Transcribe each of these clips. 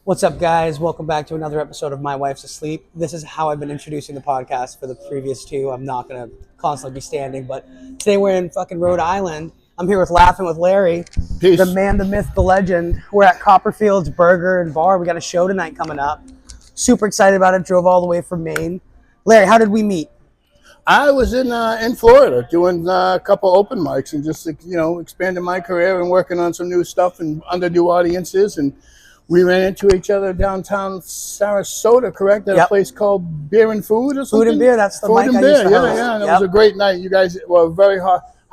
What's up, guys? Welcome back to another episode of My Wife's Asleep. This is how I've been introducing the podcast for the previous two. I'm not going to constantly be standing, but today we're in fucking Rhode Island. I'm here with Laughin with Larry. Peace. The man, the myth, the legend. We're at Copperfield's Burger and Bar. We got a show tonight coming up. Super excited about it. Drove all the way from Maine. Larry, how did we meet? I was in Florida doing a couple open mics and just expanding my career and working on some new stuff and under new audiences. And we ran into each other downtown Sarasota, correct? At a place called Beer and Food or something? Food and Beer, that's the Food mic and I Beer, used to host. yeah. And it was a great night. You guys were very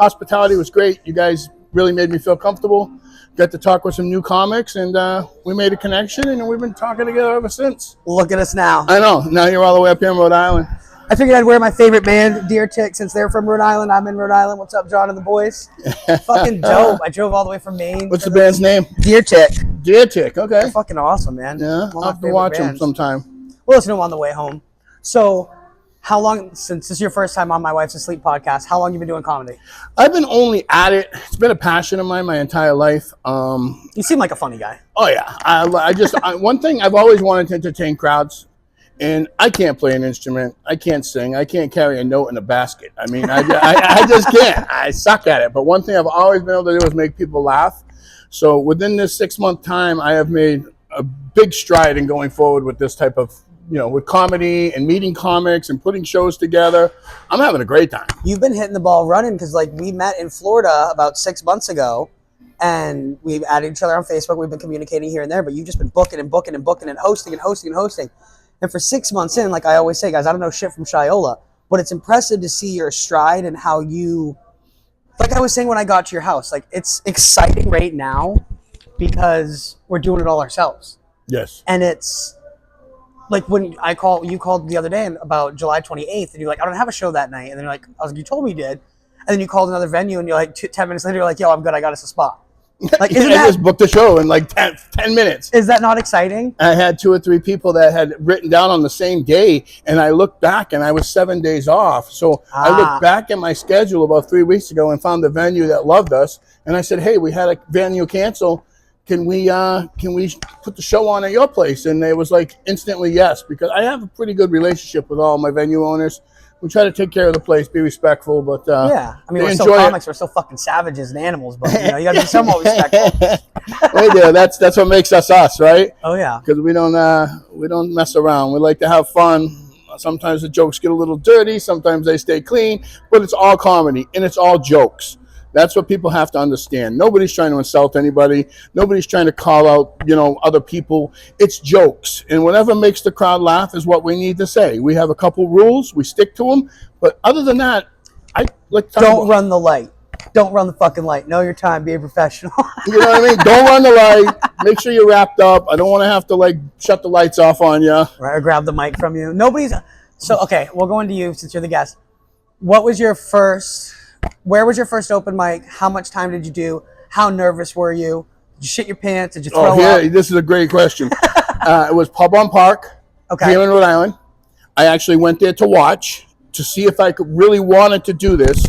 hospitality was great. You guys really made me feel comfortable. Got to talk with some new comics, and we made a connection, and we've been talking together ever since. Look at us now. I know. Now you're all the way up here in Rhode Island. I figured I'd wear my favorite band, Deer Tick, since they're from Rhode Island. I'm in Rhode Island. What's up, John and the boys? Fucking dope. I drove all the way from Maine. What's the band's name? Deer Tick. Deer Tick, okay. They're fucking awesome, man. Yeah, I'll have to watch them sometime. We'll listen to them on the way home. So, how long, since this is your first time on My Wife's Asleep podcast, how long you been doing comedy? I've been only at it. It's been a passion of mine my entire life. You seem like a funny guy. Oh, yeah. One thing, I've always wanted to entertain crowds. And I can't play an instrument. I can't sing. I can't carry a note in a basket. I mean, I just can't. I suck at it. But one thing I've always been able to do is make people laugh. So within this 6-month time, I have made a big stride in going forward with this type of, with comedy and meeting comics and putting shows together. I'm having a great time. You've been hitting the ball running because, we met in Florida about 6 months ago. And we've added each other on Facebook. We've been communicating here and there. But you've just been booking and booking and booking and hosting and hosting and hosting. And for 6 months in, like I always say, guys, I don't know shit from Shiola, but it's impressive to see your stride and how you, like I was saying when I got to your house, it's exciting right now because we're doing it all ourselves. Yes. And it's like when you called the other day about July 28th, and you're like, I don't have a show that night. And then you're like, you told me you did. And then you called another venue, and you're like, 10 minutes later, you're like, yo, I'm good. I got us a spot. I just booked the show in 10 minutes. Is that not exciting? I had 2 or 3 people that had written down on the same day, and I looked back, and I was 7 days off. So I looked back at my schedule about 3 weeks ago and found a venue that loved us. And I said, hey, we had a venue cancel. Can we put the show on at your place? And it was like instantly yes, because I have a pretty good relationship with all my venue owners. We try to take care of the place, be respectful, but yeah, I mean, we're still comics, we're still fucking savages and animals, but you got to be somewhat respectful. We do. That's what makes us, right? Oh yeah, because we don't mess around. We like to have fun. Sometimes the jokes get a little dirty. Sometimes they stay clean, but it's all comedy and it's all jokes. That's what people have to understand. Nobody's trying to insult anybody. Nobody's trying to call out, other people. It's jokes. And whatever makes the crowd laugh is what we need to say. We have a couple rules. We stick to them. But other than that, I like to don't run the light. Don't run the fucking light. Know your time. Be a professional. You know what I mean? Don't run the light. Make sure you're wrapped up. I don't want to have to, shut the lights off on you. Right, or grab the mic from you. So, okay, we'll go into you since you're the guest. Where was your first open mic? How much time did you do? How nervous were you? Did you shit your pants? Did you throw up? This is a great question. It was Pub on Park here in Rhode Island. I actually went there to watch, to see if I really wanted to do this.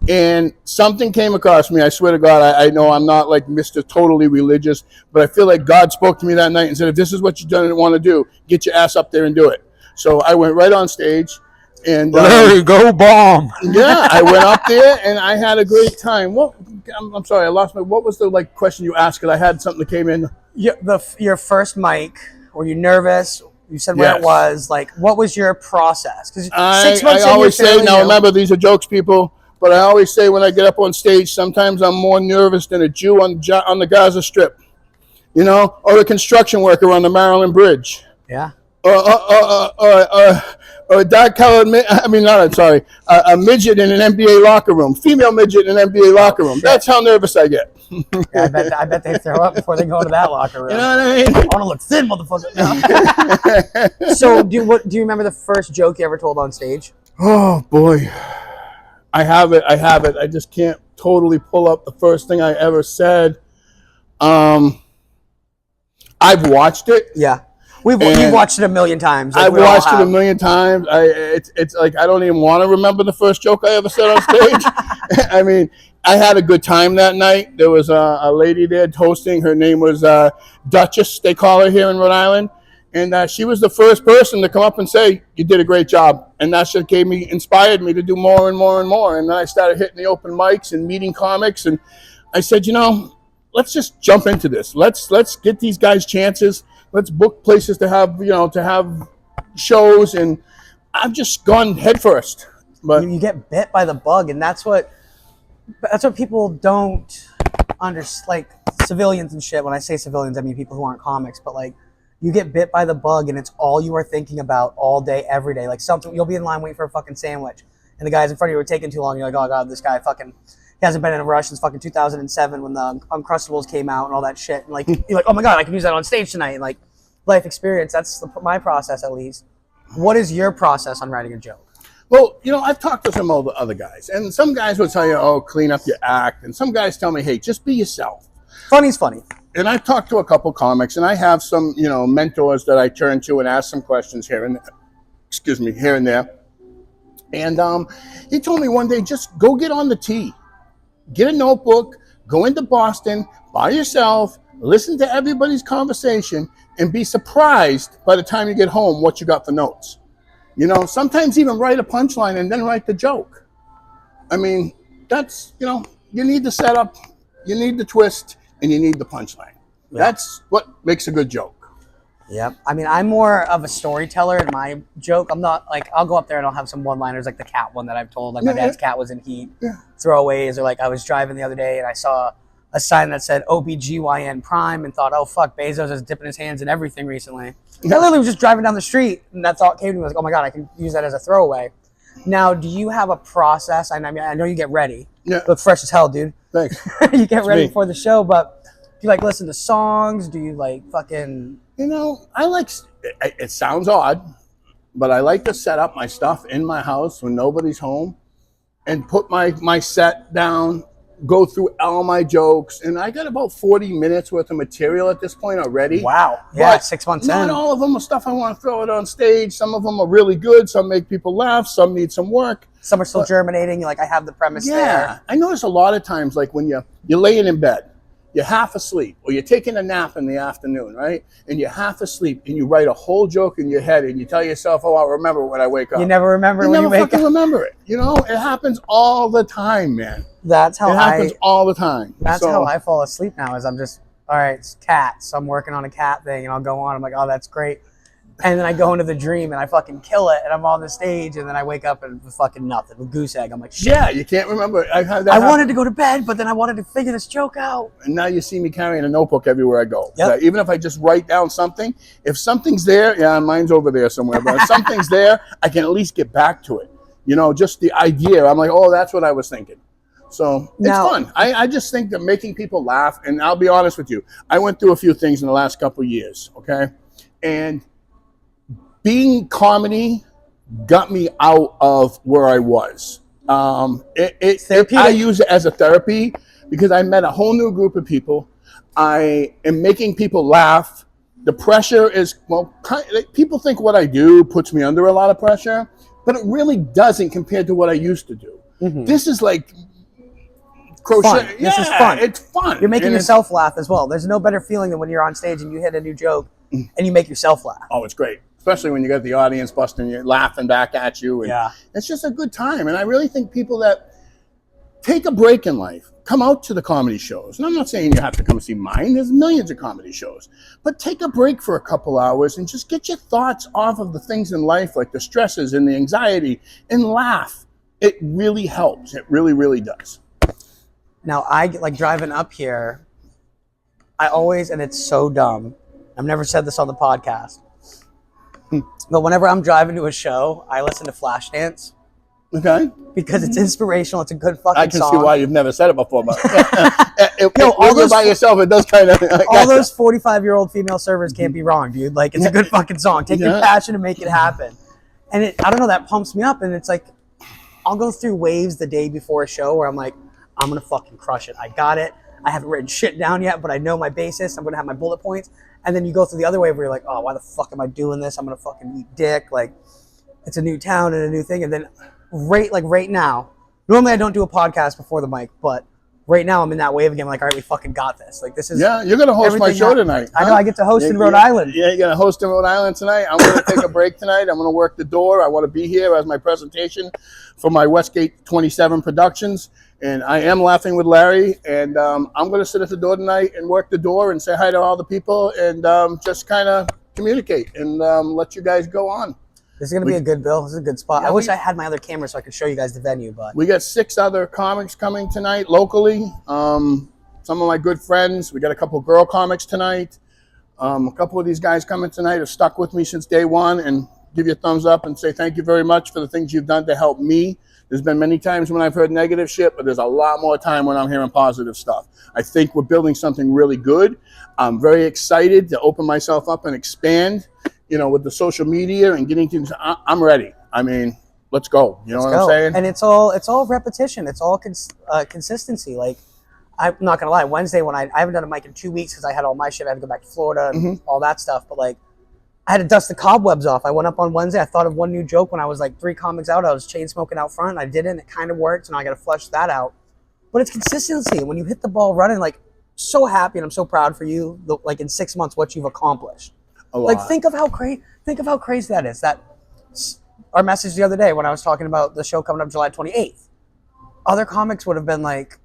And something came across me. I swear to God, I know I'm not like Mr. Totally Religious, but I feel like God spoke to me that night and said, if this is what you don't want to do, get your ass up there and do it. So I went right on stage. And Larry, go bomb. Yeah, I went up there and I had a great time. I'm sorry, I lost what was the question you asked? Because I had something that came in. Your first mic. Were you nervous? You said where it was. What was your process? Because 6 months I always say, now remember, these are jokes, people. But I always say when I get up on stage, sometimes I'm more nervous than a Jew on the Gaza Strip, or a construction worker on the Maryland Bridge. Yeah. Or a dark-colored, a midget in an NBA locker room, female midget in an NBA locker room. That's how nervous I get. Yeah, I bet they throw up before they go into that locker room. You know what I mean? I want to look thin, motherfucker. No. So, do you remember the first joke you ever told on stage? Oh boy, I have it. I just can't totally pull up the first thing I ever said. I've watched it. Yeah. You've watched it a million times. I've watched it a million times. It's like I don't even want to remember the first joke I ever said on stage. I mean, I had a good time that night. There was a lady there hosting. Her name was Duchess, they call her here in Rhode Island. And she was the first person to come up and say, you did a great job. And that shit inspired me to do more and more and more. And then I started hitting the open mics and meeting comics. And I said, let's just jump into this. Let's get these guys chances. Let's book places to have shows. And I've just gone head first. But you get bit by the bug, and that's what people don't understand. Like civilians and shit. When I say civilians, I mean people who aren't comics. But like, you get bit by the bug, and it's all you are thinking about all day, every day. Like something, you'll be in line waiting for a fucking sandwich, and the guys in front of you are taking too long. You're like, oh god, this guy he hasn't been in a rush since fucking 2007 when the Uncrustables came out and all that shit. And like, you're like, oh my god, I can use that on stage tonight. And like, life experience. That's my process, at least. What is your process on writing a joke? Well, I've talked to some other guys, and some guys will tell you, oh, clean up your act. And some guys tell me, hey, just be yourself. Funny's funny. And I've talked to a couple comics, and I have some, mentors that I turn to and ask some questions here and there. And he told me one day, just go get on the T. Get a notebook, go into Boston by yourself, listen to everybody's conversation, and be surprised by the time you get home what you got for notes. Sometimes even write a punchline and then write the joke. I mean, that's, you need the setup, you need the twist, and you need the punchline. Yeah. That's what makes a good joke. Yep. I mean, I'm more of a storyteller in my joke. I'm not like, I'll go up there and I'll have some one-liners like the cat one that I've told. Like my dad's cat was in heat. Yeah. Throwaways, or like I was driving the other day and I saw a sign that said OBGYN Prime and thought, oh fuck, Bezos is dipping his hands in everything recently. Yeah. I literally was just driving down the street and that thought came to me, like, oh my god, I can use that as a throwaway. Now, do you have a process? I mean, I know you get ready. Yeah. You look fresh as hell, dude. Thanks. You get ready for the show, but do you like listen to songs? Do you like fucking... I like... It sounds odd, but I like to set up my stuff in my house when nobody's home and put my set down, go through all my jokes, and I got about 40 minutes worth of material at this point already. Wow. Yeah, 6 months in. Not all of them are stuff I want to throw it on stage. Some of them are really good. Some make people laugh. Some need some work. Some are still germinating. You're like, I have the premise there. Yeah. I notice a lot of times, like when you're laying in bed, you're half asleep, or you're taking a nap in the afternoon, right? And you're half asleep, and you write a whole joke in your head, and you tell yourself, oh, I'll remember when I wake up. You never remember when you wake up. You never fucking remember it. It happens all the time, man. That's how it happens all the time. That's how I fall asleep now, is I'm just, all right, it's cats. So I'm working on a cat thing, and I'll go on. I'm like, oh, that's great. And then I go into the dream, and I fucking kill it, and I'm on the stage, and then I wake up and with fucking nothing, with goose egg. I'm like, shit. Yeah, you can't remember. I wanted to go to bed, but then I wanted to figure this joke out. And now you see me carrying a notebook everywhere I go. Yep. Even if I just write down something, if something's there, yeah, mine's over there somewhere, but if something's there, I can at least get back to it. Just the idea. I'm like, oh, that's what I was thinking. So it's fun. I just think that making people laugh, and I'll be honest with you, I went through a few things in the last couple of years, okay? And being comedy got me out of where I was. I use it as a therapy because I met a whole new group of people. I am making people laugh. The pressure is, people think what I do puts me under a lot of pressure, but it really doesn't compared to what I used to do. Mm-hmm. This is like crochet. Fun. This is fun. It's fun. You're making yourself laugh as well. There's no better feeling than when you're on stage and you hit a new joke and you make yourself laugh. Oh, it's great. Especially when you got the audience busting you, laughing back at you. And it's just a good time. And I really think people that take a break in life, come out to the comedy shows. And I'm not saying you have to come see mine. There's millions of comedy shows. But take a break for a couple hours and just get your thoughts off of the things in life, like the stresses and the anxiety, and laugh. It really helps. It really, really does. Now, I like driving up here. I always, and it's so dumb, I've never said this on the podcast, but whenever I'm driving to a show, I listen to Flashdance. Okay. Because it's inspirational. It's a good fucking song. I can see why you've never said it before, but all those by yourself, it does kind of. All those 45-year-old female servers can't be wrong, dude. Like, it's a good fucking song. Take your passion and make it happen. And I don't know, that pumps me up. And it's like, I'll go through waves the day before a show where I'm like, I'm gonna fucking crush it. I got it. I haven't written shit down yet, but I know my basis. I'm gonna have my bullet points. And then you go through the other wave where you're like, oh, why the fuck am I doing this? I'm gonna fucking eat dick. Like, it's a new town and a new thing. And then right now, normally I don't do a podcast before the mic, but right now I'm in that wave again. Like, all right, we fucking got this. Like, this is you're gonna host my show tonight. I know I get to host in Rhode Island. Yeah, you're gonna host in Rhode Island tonight. I'm gonna take a break tonight. I'm gonna work the door. I want to be here as my presentation for my Westgate 27 Productions. And I am Laughing with Larry, and I'm going to sit at the door tonight and work the door and say hi to all the people and just kind of communicate and let you guys go on. This is going to be a good bill. This is a good spot. I wish I had my other camera so I could show you guys the venue, but we got 6 other comics coming tonight locally. Some of my good friends. We got a couple of girl comics tonight. A couple of these guys coming tonight have stuck with me since day one and give you a thumbs up and say thank you very much for the things you've done to help me. There's been many times when I've heard negative shit, but there's a lot more time when I'm hearing positive stuff. I think we're building something really good. I'm very excited to open myself up and expand, with the social media and getting things. I'm ready. I mean, let's go. You know what I'm saying? And it's all repetition. It's all consistency. Like, I'm not going to lie. Wednesday, when I haven't done a mic in 2 weeks because I had all my shit. I had to go back to Florida and all that stuff. But, like, I had to dust the cobwebs off. I went up on Wednesday. I thought of one new joke when I was like 3 comics out. I was chain smoking out front. I did it, and it kind of worked. So now I got to flush that out. But it's consistency. When you hit the ball running, like, so happy, and I'm so proud for you. Like, in 6 months, what you've accomplished. A lot. Like, think of how crazy that is. That our message the other day when I was talking about the show coming up July 28th. Other comics would have been like,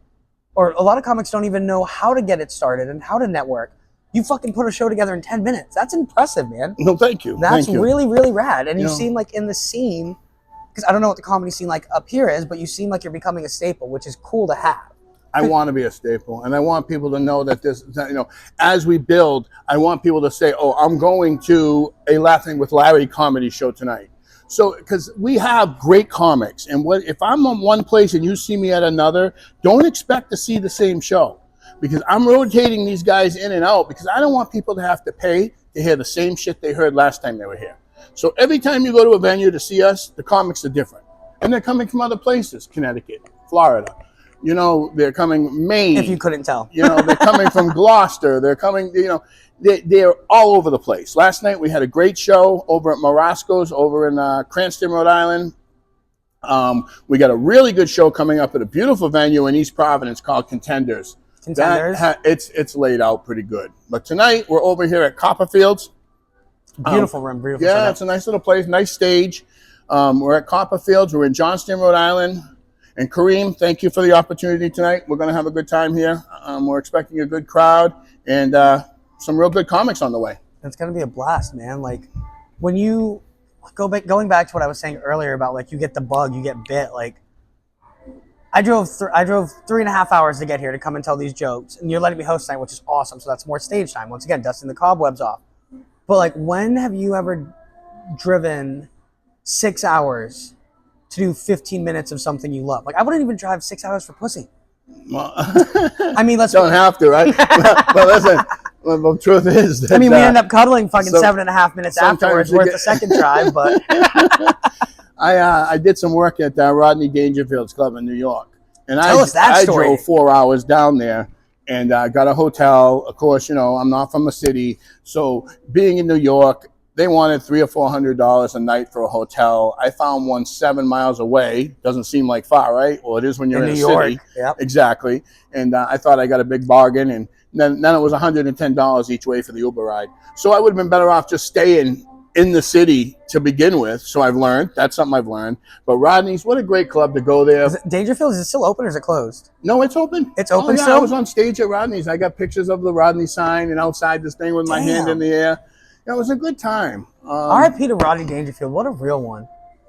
or a lot of comics don't even know how to get it started and how to network. You fucking put a show together in 10 minutes. That's impressive, man. No, thank you. That's really, really rad. And you seem like in the scene, because I don't know what the comedy scene like up here is, but you seem like you're becoming a staple, which is cool to have. I want to be a staple, and I want people to know that this, as we build, I want people to say, oh, I'm going to a Laughing with Larry comedy show tonight. So, because we have great comics, and if I'm on one place and you see me at another, don't expect to see the same show. Because I'm rotating these guys in and out because I don't want people to have to pay to hear the same shit they heard last time they were here. So every time you go to a venue to see us, the comics are different. And they're coming from other places, Connecticut, Florida. They're coming Maine. If you couldn't tell. They're coming from Gloucester. They're coming, they're all over the place. Last night we had a great show over at Marasco's over in Cranston, Rhode Island. We got a really good show coming up at a beautiful venue in East Providence called Contenders. It's laid out pretty good. But tonight we're over here at Copperfield's. Beautiful room, beautiful. Yeah, setup. it's a nice little place, nice stage. We're at Copperfield's. We're in Johnston, Rhode Island. And Kareem, thank you for the opportunity tonight. We're going to have a good time here. We're expecting a good crowd and some real good comics on the way. It's going to be a blast, man. Like, when you going back to what I was saying earlier about, like, you get the bug, you get bit, like, I drove 3.5 hours to get here to come and tell these jokes, and you're letting me host tonight, which is awesome. So that's more stage time. Once again, dusting the cobwebs off. But, like, when have you ever driven 6 hours to do 15 minutes of something you love? Like, I wouldn't even drive 6 hours for pussy. Well, I mean, don't have to, right? But listen, the truth is that, we end up cuddling fucking 7.5 minutes afterwards, worth a second drive. But I did some work at Rodney Dangerfield's club in New York, and I drove 4 hours down there and got a hotel. Of course, I'm not from the city, so being in New York, they wanted $300 or $400 a night for a hotel. I found one 7 miles away. Doesn't seem like far, right? Well, it is when you're in a city. Yep. Exactly. And I thought I got a big bargain, and then it was $110 each way for the Uber ride. So I would have been better off just staying in the city to begin with. So I've learned. That's something I've learned. But Rodney's, what a great club to go there. Dangerfield, is it still open or is it closed? No, it's open. It's open still? I was on stage at Rodney's. I got pictures of the Rodney sign and outside this thing with my hand in the air. It was a good time. R.I.P. to Rodney Dangerfield. What a real one.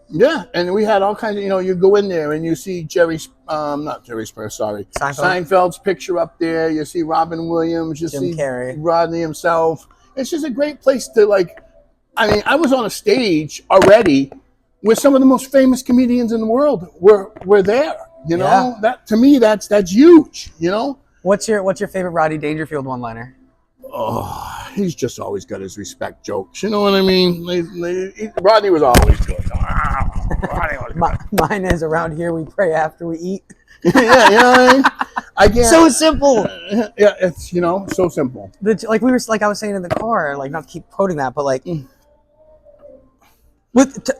Yeah, and we had all kinds of, you go in there and you see Seinfeld's picture up there. You see Robin Williams. You see Carrey. Rodney himself. It's just a great place to, I was on a stage already where some of the most famous comedians in the world were there. That to me, that's huge. What's your favorite Rodney Dangerfield one-liner? Oh, he's just always got his respect jokes. You know what I mean? Rodney was always good. Mine is, around here we pray after we eat. Yeah, what I mean? I can't. So simple. Yeah, it's so simple. I was saying in the car, not to keep quoting that, but all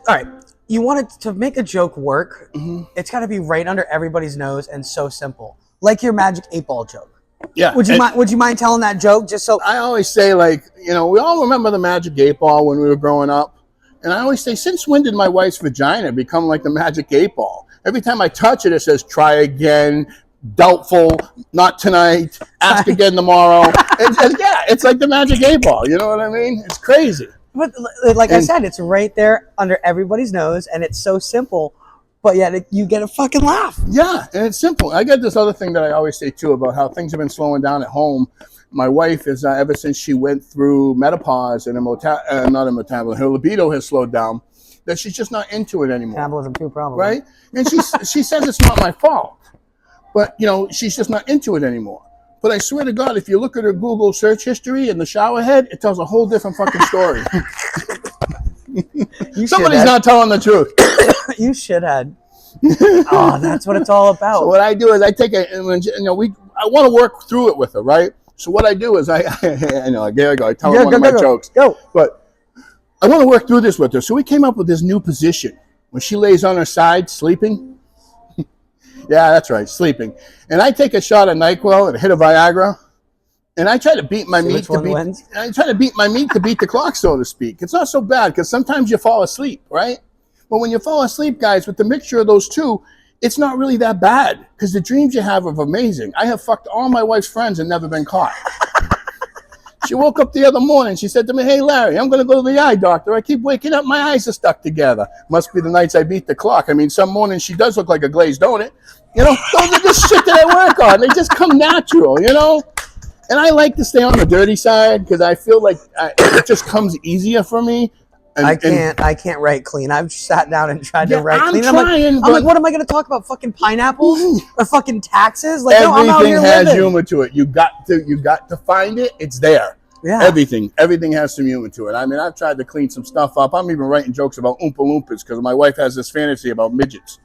right, you want it to make a joke work. It's got to be right under everybody's nose and so simple. like your Magic 8 Ball joke. Yeah. Would you mind telling that joke just so? I always say, like, we all remember the Magic 8 Ball when we were growing up. And I always say, since when did my wife's vagina become like the Magic 8 Ball? Every time I touch it, it says, try again, doubtful, not tonight, ask again tomorrow. It's like the Magic 8 Ball. You know what I mean? It's crazy. But like I said, it's right there under everybody's nose, and it's so simple, but yet you get a fucking laugh. Yeah, and it's simple. I got this other thing that I always say, too, about how things have been slowing down at home. My wife is, ever since she went through menopause and her libido has slowed down, that she's just not into it anymore. Metabolism too, probably. Right? And she says it's not my fault. But, she's just not into it anymore. But I swear to God, if you look at her Google search history in the shower head, it tells a whole different fucking story. Somebody's not telling the truth. You shithead. Oh, that's what it's all about. So what I do is I take it, and I want to work through it with her, right? So what I do is there I go. I tell her one of my jokes. Go. But I want to work through this with her. So we came up with this new position when she lays on her side sleeping. Yeah, that's right, sleeping. And I take a shot of NyQuil and a hit of Viagra, and I try to beat my meat to beat the clock, so to speak. It's not so bad because sometimes you fall asleep, right? But when you fall asleep, guys, with the mixture of those two, it's not really that bad because the dreams you have are amazing. I have fucked all my wife's friends and never been caught. She woke up the other morning. She said to me, "Hey, Larry, I'm going to go to the eye doctor. I keep waking up. My eyes are stuck together. Must be the nights I beat the clock." I mean, some mornings she does look like a glazed donut. Those are just shit that I work on. They just come natural, And I like to stay on the dirty side because I feel like it just comes easier for me. I can't write clean. I've sat down and tried to write clean. I'm like, what am I going to talk about? Fucking pineapples or fucking taxes? Like, everything no, I'm out here has living. humor to it. You got to find it. It's there. Yeah. Everything has some humor to it. I mean, I've tried to clean some stuff up. I'm even writing jokes about Oompa Loompas because my wife has this fantasy about midgets.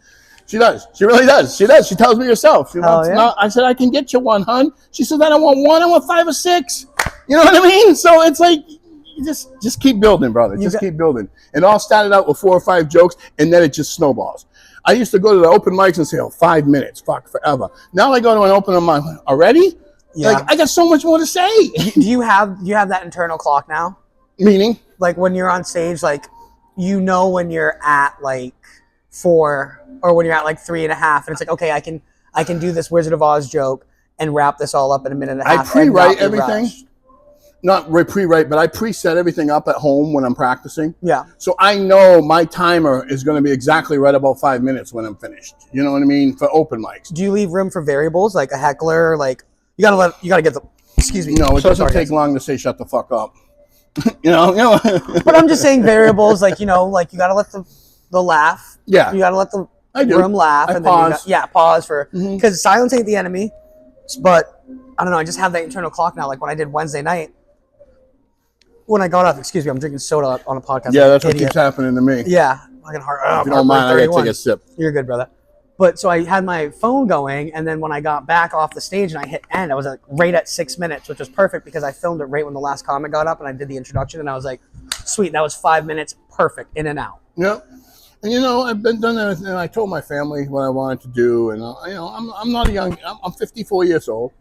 She does. She really does. She does. She tells me herself. I said, I can get you one, hun. She says, I don't want one. I want 5 or 6. You know what I mean? So it's like, you just keep building, brother. Keep building. It all started out with 4 or 5 jokes, and then it just snowballs. I used to go to the open mics and say, 5 minutes, fuck, forever. Now I go to an open mic already. Yeah. Like, I got so much more to say. Do you have that internal clock now? Meaning? Like when you're on stage, like when you're at like 4 or when you're at like 3.5, and it's like, okay, I can do this Wizard of Oz joke and wrap this all up in a minute and a half. I pre-write everything. Not pre-write, but I preset everything up at home when I'm practicing. Yeah. So I know my timer is going to be exactly right about 5 minutes when I'm finished. You know what I mean? For open mics. Do you leave room for variables like a heckler? Like you gotta get the. Excuse me. No, it doesn't take long to say shut the fuck up. you know. But I'm just saying variables, like you gotta let the laugh. Yeah. You gotta let the room laugh. I and pause. Then pause for because silence ain't the enemy. But I don't know. I just have that internal clock now. Like when I did Wednesday night. When I got off, excuse me, I'm drinking soda on a podcast. Yeah, that's what keeps happening to me. Yeah, fucking heart. If you don't mind, I gotta take a sip. You're good, brother. But so I had my phone going, and then when I got back off the stage and I hit end, I was right at 6 minutes, which was perfect because I filmed it right when the last comic got up and I did the introduction, and I was like, sweet, that was 5 minutes, perfect, in and out. Yep. And I've been done everything. I told my family what I wanted to do, and I'm not I'm 54 years old.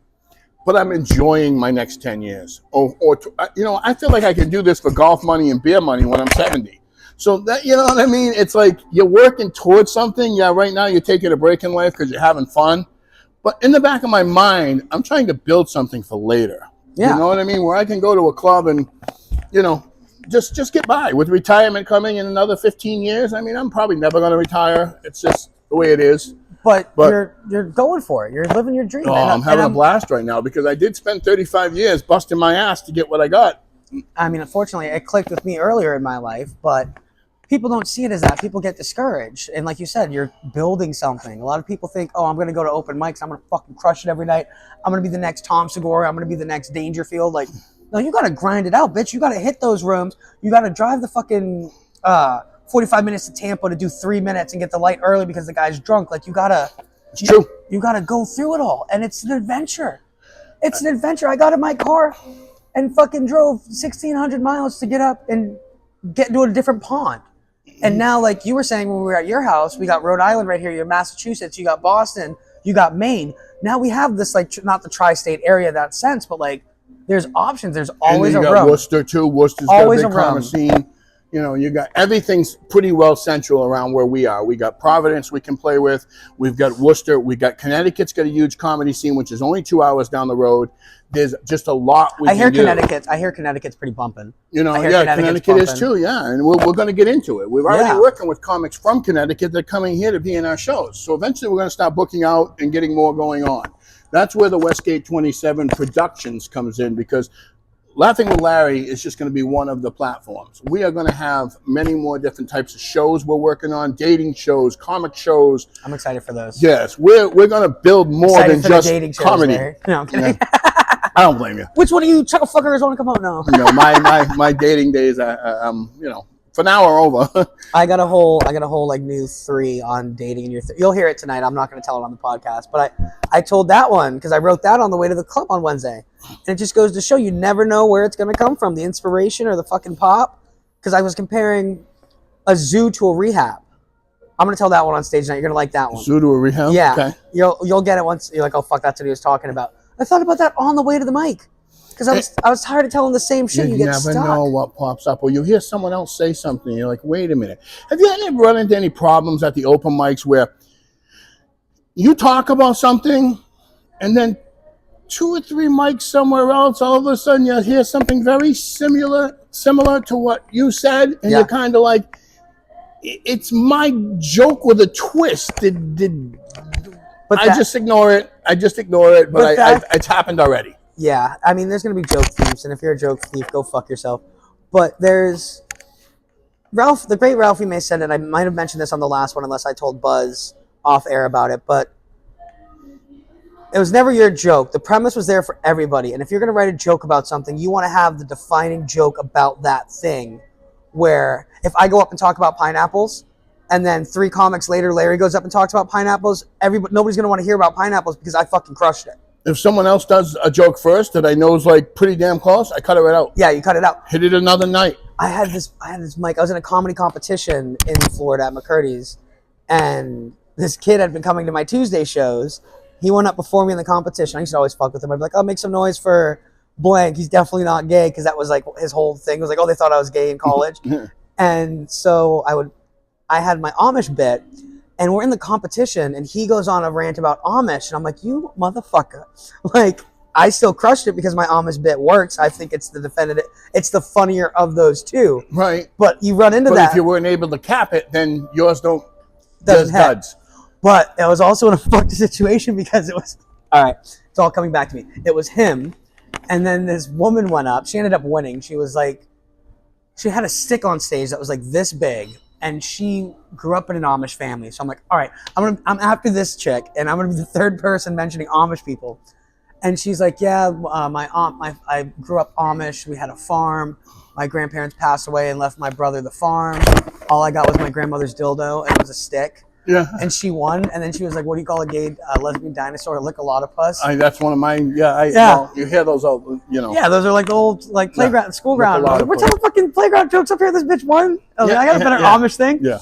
But I'm enjoying my next 10 years. I feel like I can do this for golf money and beer money when I'm 70. So that, you know what I mean? It's like you're working towards something. Yeah, right now you're taking a break in life because you're having fun. But in the back of my mind, I'm trying to build something for later. Yeah. You know what I mean? Where I can go to a club and, just get by. With retirement coming in another 15 years, I mean, I'm probably never going to retire. It's just the way it is. But you're going for it. You're living your dream. Oh, I'm having a blast right now because I did spend 35 years busting my ass to get what I got. I mean, unfortunately, it clicked with me earlier in my life, but people don't see it as that. People get discouraged. And like you said, you're building something. A lot of people think, I'm going to go to open mics. I'm going to fucking crush it every night. I'm going to be the next Tom Segura. I'm going to be the next Dangerfield. Like, no, you got to grind it out, bitch. You got to hit those rooms. You got to drive the fucking 45 minutes to Tampa to do 3 minutes and get the light early because the guy's drunk. Like you gotta go through it all. And it's an adventure. It's an adventure. I got in my car and fucking drove 1,600 miles to get up and get to a different pond. And now, like you were saying when we were at your house, we got Rhode Island right here, you're Massachusetts, you got Boston. You got Maine. Now we have this, like, not the tri-state area in that sense, but, like, there's options. There's always and a you got room. Worcester too. Worcester's Always got a big a room. comedy scene. You know, you got everything's pretty well central around where we are. We got Providence we can play with. We've got Worcester. We got Connecticut's got a huge comedy scene, which is only 2 hours down the road. There's just a lot we I hear can do. I hear Connecticut's pretty bumping. You know, I hear yeah, Connecticut's Connecticut is bumping. too, yeah. And we're going to get into it. We're already Yeah. working with comics from Connecticut that are coming here to be in our shows. So eventually we're going to start booking out and getting more going on. That's where the Westgate 27 Productions comes in, because Laughin with Larry is just going to be one of the platforms. We are going to have many more different types of shows we're working on, dating shows, comic shows. I'm excited for those. Yes, we're going to build more Excited than for just the dating shows, comedy. Larry. No, I'm kidding. Yeah. I don't blame you. Which one of you chuckle fuckers want to come out now? You know, my dating days, you know, for now are over. I got a whole like new 3 on dating, and you'll hear it tonight. I'm not going to tell it on the podcast, but I told that one because I wrote that on the way to the club on Wednesday, and it just goes to show you never know where it's going to come from, the inspiration or the fucking pop. Because I was comparing a zoo to a rehab. I'm going to tell that one on stage tonight. You're going to like that one. Zoo to a rehab. Yeah, Okay. You'll get it once. You're like, oh fuck, that's what he was talking about. I thought about that on the way to the mic. Because I was tired of telling the same shit. You get never stuck. know what pops up, or you hear someone else say something. You're like, wait a minute. Have you ever run into any problems at the open mics where you talk about something, and then 2 or 3 mics somewhere else, all of a sudden you hear something very similar to what you said, and you're kind of like, it's my joke with a twist. But I just ignore it. But it's happened already. Yeah, I mean, there's going to be joke thieves, and if you're a joke thief, go fuck yourself. But there's Ralph, the great Ralphie May said it. I might have mentioned this on the last one, unless I told Buzz off air about it. But it was never your joke. The premise was there for everybody. And if you're going to write a joke about something, you want to have the defining joke about that thing. Where if I go up and talk about pineapples, and then 3 comics later, Larry goes up and talks about pineapples, nobody's going to want to hear about pineapples because I fucking crushed it. If someone else does a joke first that I know is like pretty damn close, I cut it right out. Yeah, you cut it out. Hit it another night. I had this mic. I was in a comedy competition in Florida at McCurdy's, and this kid had been coming to my Tuesday shows. He went up before me in the competition. I used to always fuck with him. I'd be like, "Oh, make some noise for blank. He's definitely not gay," because that was like his whole thing. It was like, "Oh, they thought I was gay in college," and so I had my Amish bit. And we're in the competition, and he goes on a rant about Amish, and I'm like, you motherfucker. Like, I still crushed it because my Amish bit works. I think it's it's the funnier of those two. Right. But you run into that. But if you weren't able to cap it, then yours doesn't just duds. But I was also in a fucked situation because it was, all right, it's all coming back to me. It was him, and then this woman went up. She ended up winning. She was like, she had a stick on stage that was like this big. And she grew up in an Amish family. So I'm like, all right, I'm after this chick, and I'm going to be the 3rd person mentioning Amish people. And she's like, yeah, I grew up Amish. We had a farm. My grandparents passed away and left my brother the farm. All I got was my grandmother's dildo, and it was a stick. Yeah. And she won. And then she was like, what do you call a gay lesbian dinosaur? Lick-a-lot-of-pus. That's one of mine. Yeah. Well, you hear those, Yeah, those are like the old playground, school ground. We're telling fucking playground jokes up here. This bitch won. I got a better Amish thing. Yeah.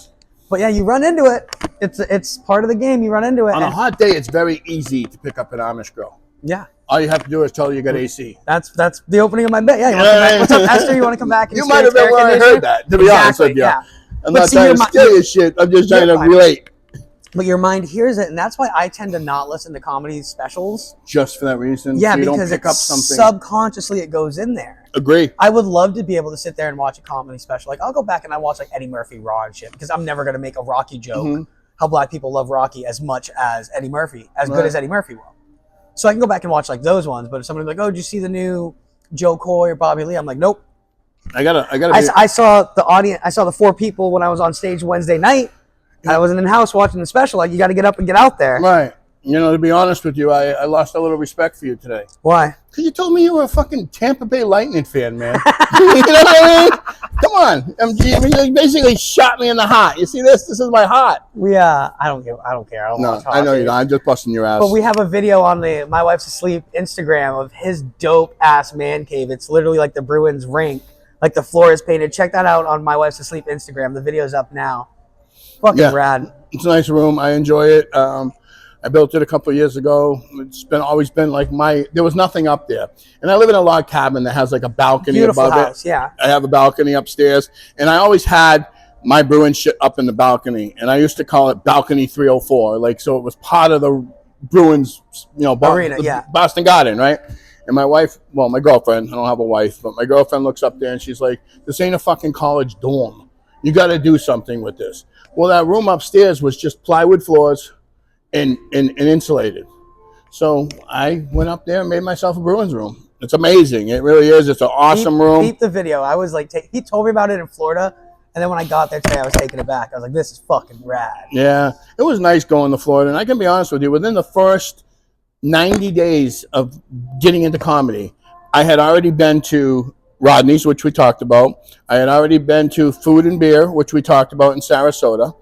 But yeah, you run into it. It's part of the game. You run into it. On a hot day, it's very easy to pick up an Amish girl. Yeah. All you have to do is tell her you got AC. That's the opening of my bit. Yeah. You wanna come back? What's up, Esther? You want to come back? And You might have been where I heard that, to be honest with you. Yeah. I'm not trying to steal your shit. I'm just trying to relate. But your mind hears it, and that's why I tend to not listen to comedy specials. Just for that reason? Yeah, so you because don't pick up something. Subconsciously it goes in there. Agree. I would love to be able to sit there and watch a comedy special. Like, I'll go back and I watch like Eddie Murphy Raw and shit, because I'm never going to make a Rocky joke. How black people love Rocky as much as Eddie Murphy, good as Eddie Murphy will. So I can go back and watch like those ones. But if somebody's like, oh, did you see the new Joe Coy or Bobby Lee? I'm like, nope. I saw the audience. I saw the 4 people when I was on stage Wednesday night. I wasn't in the house watching the special. Like, you got to get up and get out there. Right. You know, to be honest with you, I lost a little respect for you today. Why? Because you told me you were a fucking Tampa Bay Lightning fan, man. You know what I mean? Come on. You basically shot me in the heart. You see this? This is my heart. I don't care. I don't watch hockey. I know you don't. I'm just busting your ass. But we have a video on the My Wife's Asleep Instagram of his dope-ass man cave. It's literally like the Bruins rink. Like, the floor is painted. Check that out on My Wife's Asleep Instagram. The video's up now. Fucking rad. It's a nice room. I enjoy it. I built it a couple of years ago. It's always been like there was nothing up there. And I live in a log cabin that has like a balcony Beautiful above house, it. yeah. I have a balcony upstairs. And I always had my brewing shit up in the balcony. And I used to call it Balcony 304. Like, so it was part of the Bruins, Arena, yeah. Boston Garden, right? And my wife, my girlfriend, I don't have a wife, but my girlfriend looks up there and she's like, this ain't a fucking college dorm. You got to do something with this. Well, that room upstairs was just plywood floors and insulated. So I went up there and made myself a Bruins room. It's amazing. It really is. It's an awesome room. Keep the video. I was like, he told me about it in Florida. And then when I got there today, I was taking it back. I was like, this is fucking rad. Yeah. It was nice going to Florida. And I can be honest with you, within the first 90 days of getting into comedy, I had already been to Rodney's, which we talked about. I had already been to Food and Beer, which we talked about in Sarasota.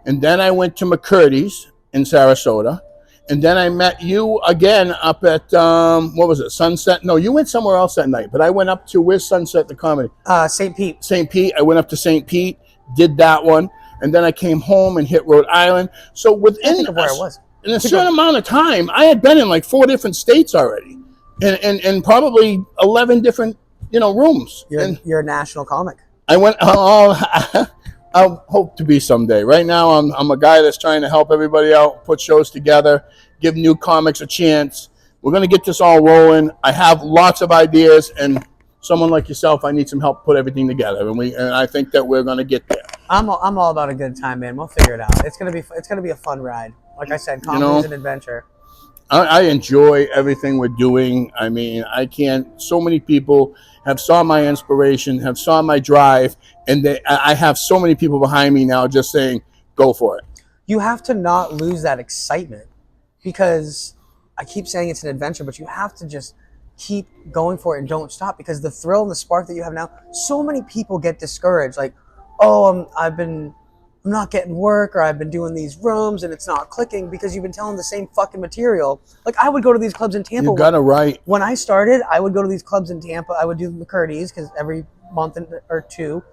And then I went to McCurdy's in Sarasota. And then I met you again up at, what was it, Sunset? No, you went somewhere else that night. But I went up to, where's Sunset, the comedy? St. Pete. St. Pete. I went up to St. Pete, did that one. And then I came home and hit Rhode Island. So within where I was. In a certain amount of time, I had been in like 4 different states already. And probably 11 different, rooms. You're a national comic. I went, I hope to be someday. Right now, I'm a guy that's trying to help everybody out, put shows together, give new comics a chance. We're going to get this all rolling. I have lots of ideas, and someone like yourself, I need some help put everything together, and I think that we're going to get there. I'm all about a good time, man. We'll figure it out. It's gonna be a fun ride. Like I said, comedy is an adventure. I enjoy everything we're doing. I mean, so many people have saw my inspiration, have saw my drive, and I have so many people behind me now just saying, go for it. You have to not lose that excitement, because I keep saying it's an adventure, but you have to just keep going for it and don't stop, because the thrill and the spark that you have now, so many people get discouraged. Like, oh, I'm not getting work, or I've been doing these rooms and it's not clicking because you've been telling the same fucking material. Like, I would go to these clubs in Tampa. You got it right. When I started, I would go to these clubs in Tampa. I would do McCurdy's because every month or two.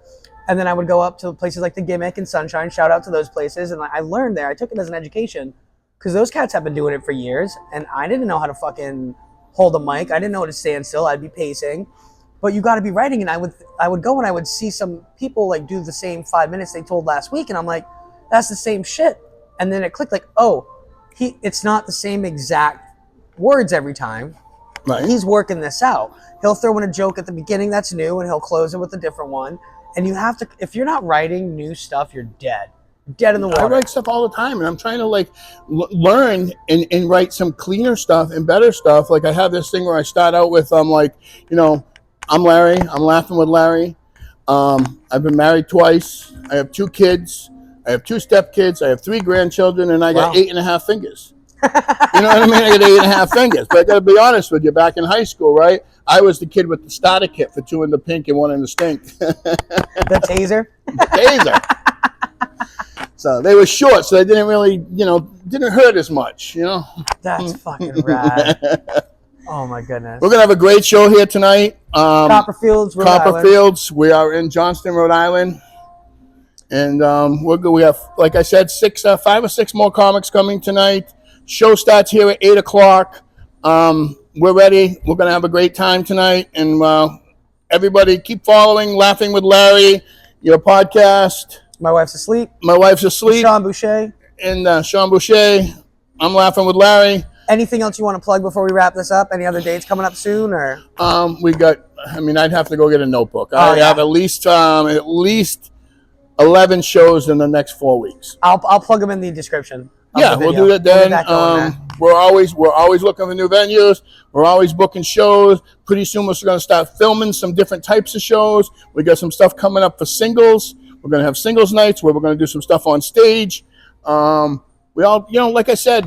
And then I would go up to places like the Gimmick and Sunshine. Shout out to those places. And I learned there. I took it as an education because those cats have been doing it for years. And I didn't know how to fucking hold a mic. I didn't know how to stand still. I'd be pacing. But you got to be writing, and I would go and I would see some people like do the same 5 minutes they told last week, and I'm like, that's the same shit. And then it clicked, like, oh, it's not the same exact words every time. Right. He's working this out. He'll throw in a joke at the beginning that's new, and he'll close it with a different one. And you have to, if you're not writing new stuff, you're dead. Dead in the water. I write stuff all the time, and I'm trying to learn and write some cleaner stuff and better stuff. Like, I have this thing where I start out with, I'm Larry. I'm laughing with Larry. I've been married twice. I have 2 kids. I have 2 stepkids. I have 3 grandchildren, and I got 8.5 fingers. You know what I mean? I got 8.5 fingers. But I got to be honest with you. Back in high school, right? I was the kid with the starter kit for 2 in the pink and 1 in the stink. The taser. The taser. So they were short, so they didn't really, didn't hurt as much. That's fucking rad. Oh my goodness. We're gonna have a great show here tonight. Copperfields, Rhode Copperfields. We are in Johnston, Rhode Island, and we have, like I said, 5 or 6 more comics coming tonight. Show starts here at 8:00. We're ready. We're gonna have a great time tonight, and everybody keep following Laughing with Larry, your podcast. My wife's asleep. My wife's asleep. Sean Boucher. And Sean Boucher. I'm Laughing with Larry. Anything else you want to plug before we wrap this up? Any other dates coming up soon, or? I'd have to go get a notebook. I have at least 11 shows in the next 4 weeks. I'll plug them in the description. Yeah, we'll do that then. We're always looking for new venues. We're always booking shows. Pretty soon we're going to start filming some different types of shows. We got some stuff coming up for singles. We're going to have singles nights where we're going to do some stuff on stage. We all, like I said,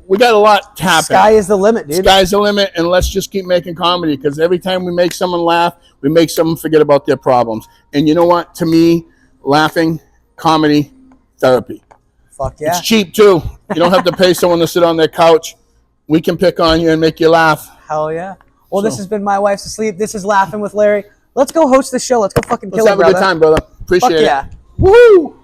we got a lot to happen. Sky is the limit, dude. Sky's the limit, and let's just keep making comedy, because every time we make someone laugh, we make someone forget about their problems. And you know what? To me, laughing, comedy, therapy. Fuck yeah. It's cheap, too. You don't have to pay someone to sit on their couch. We can pick on you and make you laugh. Hell yeah. Well, this has been My Wife's Asleep. This is Laughing with Larry. Let's go host this show. Let's go fucking kill it, brother. Let's have a good time, brother. Appreciate it. Yeah. Woo!